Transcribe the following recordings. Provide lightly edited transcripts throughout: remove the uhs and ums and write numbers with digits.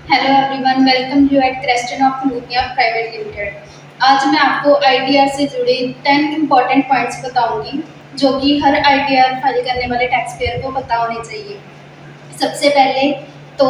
Hello everyone, welcome you at Creston of Lunia private limited. आज मैं आपको आईटीआर से जुड़े 10 इम्पॉर्टेंट पॉइंट्स बताऊंगी जो कि हर आईटीआर फाइल करने वाले टैक्स पेयर को पता होने चाहिए। सबसे पहले तो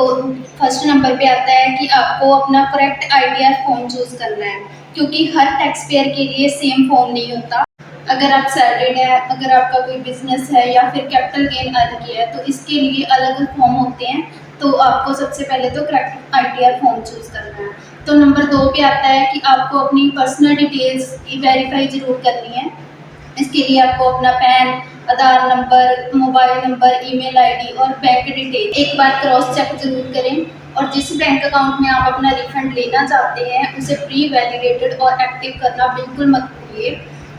फर्स्ट नंबर पे आता है कि आपको अपना करेक्ट आईटीआर फॉर्म चूज करना है, क्योंकि हर टैक्स पेयर के लिए सेम फॉर्म नहीं होता। अगर आप सैलरीड है, अगर आपका कोई बिजनेस है या फिर कैपिटल गेन अर्न किया है तो इसके लिए अलग फॉर्म होते हैं। तो आपको सबसे पहले तो करेक्ट आईटीआर फॉर्म चूज करना है। तो नंबर 2 पे आता है कि आपको अपनी पर्सनल डिटेल्स वेरीफाई जरूर करनी है। इसके लिए आपको अपना PAN, Aadhaar number, mobile number, email ID और बैंक डिटेल एक बार क्रॉस चेक जरूर करें। और जिस बैंक अकाउंट में आप अपना रिफंड लेना चाहते हैं उसे प्री वैलिडेटेड और एक्टिव करना बिल्कुल मत भूलिए।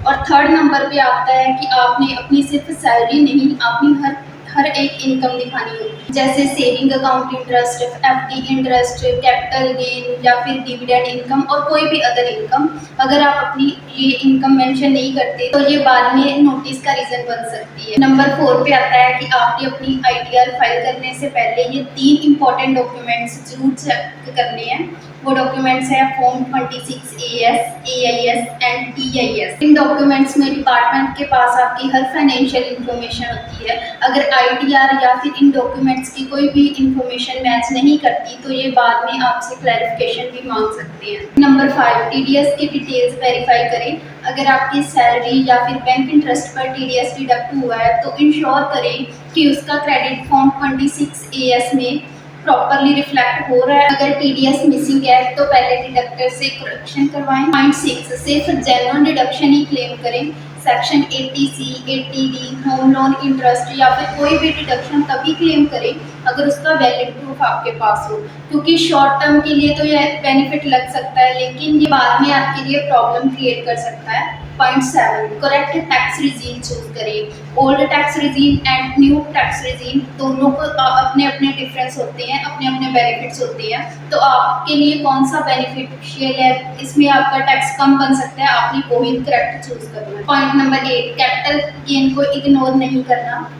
और थर्ड नंबर पे आता है कि आपने अपनी सिर्फ सैलरी नहीं, अपनी हर एक इनकम दिखानी होगी, जैसे saving account interest, FD interest, capital gain या फिर डिविडेंड इनकम और कोई भी अदर इनकम। अगर आप अपनी ये इनकम मेंशन नहीं करते तो ये बाद में नोटिस का रीजन बन सकती है। नंबर 4 पे आता है कि आपने अपनी आईटीआर फाइल करने से पहले ये 3 इंपॉर्टेंट डॉक्यूमेंट्स जरूर चेक करने हैं। वो डॉक्यूमेंट्स है form 26 AS, AIS and TIS। In documents में डिपार्टमेंट के पास आपकी हर फाइनेंशियल इंफॉर्मेशन होती है। अगर आईटीआर या फिर इन डॉक्यूमेंट्स की कोई भी इंफॉर्मेशन मैच नहीं करती तो ये बाद में आपसे क्लैरिफिकेशन भी मांग सकते हैं। नंबर 5, टीडीएस की डिटेल्स वेरीफाई करें। अगर आपकी सैलरी या फिर बैंक इंटरेस्ट पर टीडीएस डिडक्ट हुआ है तो इंश्योर करें कि उसका क्रेडिट फॉर्म 26 AS में प्रॉपरली रिफ्लेक्ट हो रहा है। अगर टीडीएस मिसिंग है तो पहले डिडक्टर से करेक्शन करवाएं। पॉइंट 6, सिर्फ जेन्युइन डिडक्शन ही क्लेम करें। Section 80C, 80D, home loan interest या फिर कोई भी डिडक्शन तभी क्लेम करें अगर उसका वैलिड प्रूफ आपके पास हो, क्योंकि शॉर्ट टर्म के लिए तो यह बेनिफिट लग सकता है लेकिन ये बाद में आपके लिए प्रॉब्लम क्रिएट कर सकता है। Point 7, correct tax regime choose करें। Old tax regime and new tax regime दोनों को अपने अपने डिफरेंस होते हैं, अपने अपने बेनिफिट्स होते हैं। तो आपके लिए कौन सा बेनिफिशियल है, इसमें आपका टैक्स कम बन सकता है, आपने वो ही करेक्ट चूज करना है। पॉइंट नंबर 8, कैपिटल गेन को इग्नोर नहीं करना।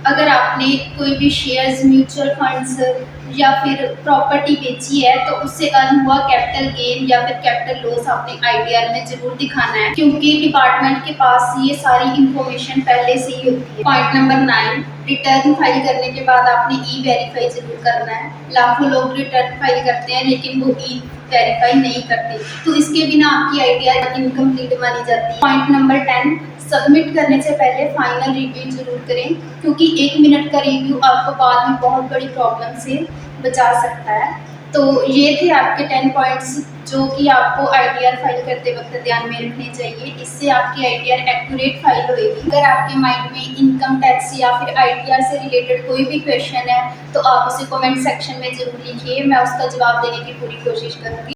अगर आपने कोई भी शेयर्स, म्यूचुअल फंड्स या फिर प्रॉपर्टी बेची है तो उससे अर्न हुआ कैपिटल गेन या फिर कैपिटल लॉस आपने आईटीआर में जरूर दिखाना है, क्योंकि डिपार्टमेंट के पास ये सारी इंफॉर्मेशन पहले से ही होती है। पॉइंट नंबर 9, रिटर्न फाइल करने के बाद आपने ई वेरीफाई जरूर करना है। लाखों लोग रिटर्न फाइल करते हैं लेकिन वो ई वेरीफाई नहीं करते, तो इसके बिना आपकी आईटीआर इनकम्प्लीट मानी जाती है। पॉइंट नंबर 10, सबमिट करने से पहले फाइनल रिव्यू जरूर करें, क्योंकि 1 मिनट का रिव्यू आपको बाद में बहुत बड़ी प्रॉब्लम से बचा सकता है। तो ये थे आपके 10 पॉइंट्स जो कि आपको आईटीआर फाइल करते वक्त ध्यान में रखने चाहिए। इससे आपकी आईटीआर एक्यूरेट फाइल होएगी। अगर आपके माइंड में इनकम टैक्स या फिर आईटीआर से रिलेटेड कोई भी क्वेश्चन है तो आप उसे कमेंट सेक्शन में जरूर लिखिए, मैं उसका जवाब देने की पूरी कोशिश करूँगी।